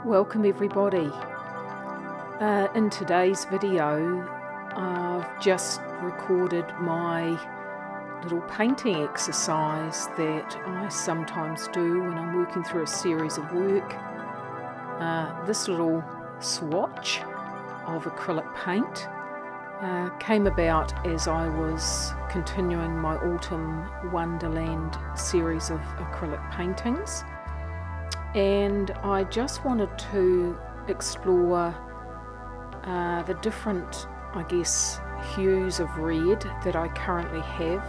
Welcome everybody. In today's video I've just recorded my little painting exercise that I sometimes do when I'm working through a series of work. This little swatch of acrylic paint came about as I was continuing my Autumn Wonderland series of acrylic paintings. And I just wanted to explore the different, hues of red that I currently have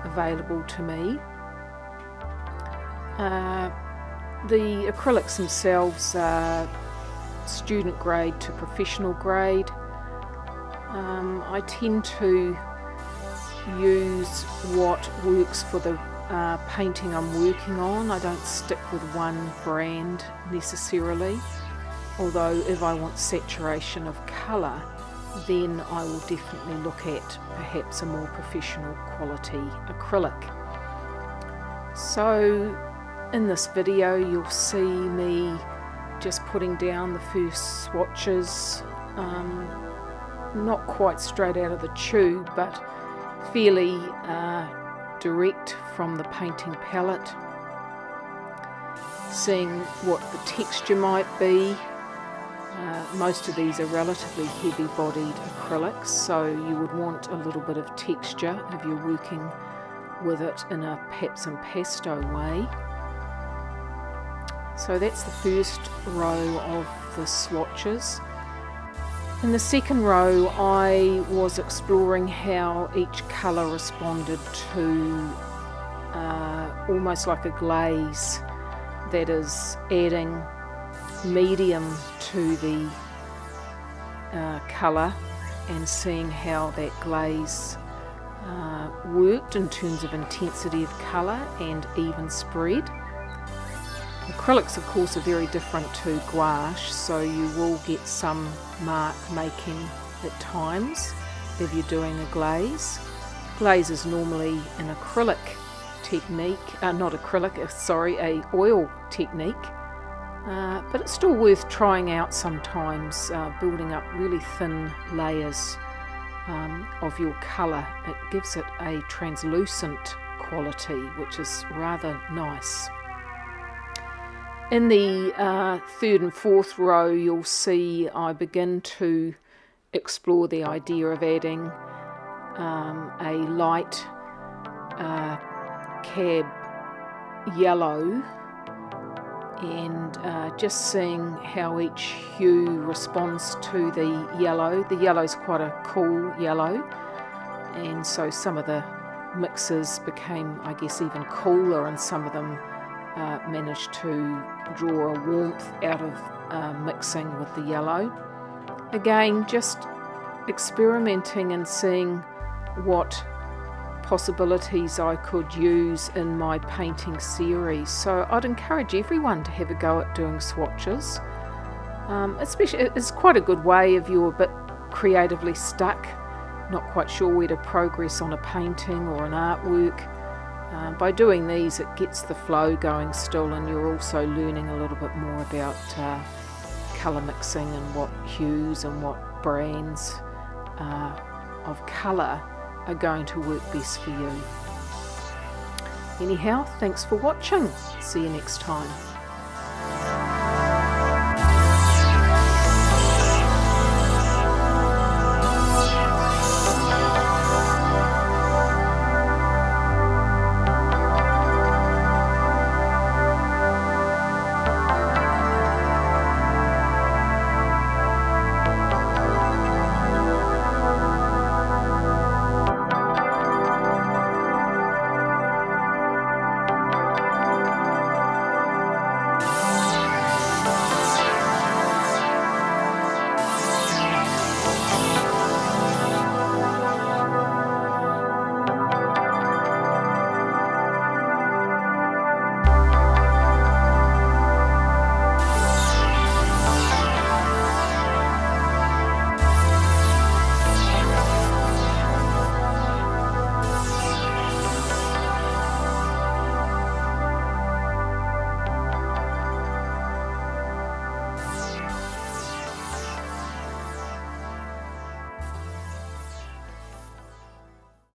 available to me. The acrylics themselves are student grade to professional grade. I tend to use what works for the painting I'm working on. I don't stick with one brand necessarily, although if I want saturation of colour, then I will definitely look at perhaps a more professional quality acrylic. So in this video you'll see me just putting down the first swatches, not quite straight out of the tube but fairly direct from the painting palette, seeing what the texture might be. Most of these are relatively heavy bodied acrylics, so you would want a little bit of texture if you're working with it in a perhaps impasto way. So that's the first row of the swatches. In the second row I was exploring how each colour responded to almost like a glaze, that is adding medium to the colour and seeing how that glaze worked in terms of intensity of colour and even spread. Acrylics of course are very different to gouache, so you will get some mark making at times if you're doing a glaze. Glaze is normally an acrylic technique, a oil technique, but it's still worth trying out sometimes, building up really thin layers of your colour. It gives it a translucent quality which is rather nice. In the third and fourth row you'll see I begin to explore the idea of adding a light cab yellow and just seeing how each hue responds to the yellow. The yellow's quite a cool yellow, and so some of the mixes became even cooler, and some of them managed to draw a warmth out of mixing with the yellow. Again, just experimenting and seeing what possibilities I could use in my painting series. So I'd encourage everyone to have a go at doing swatches. Especially, it's quite a good way if you're a bit creatively stuck, not quite sure where to progress on a painting or an artwork. By doing these it gets the flow going still, and you're also learning a little bit more about colour mixing and what hues and what brands of colour are going to work best for you. Anyhow, thanks for watching. See you next time.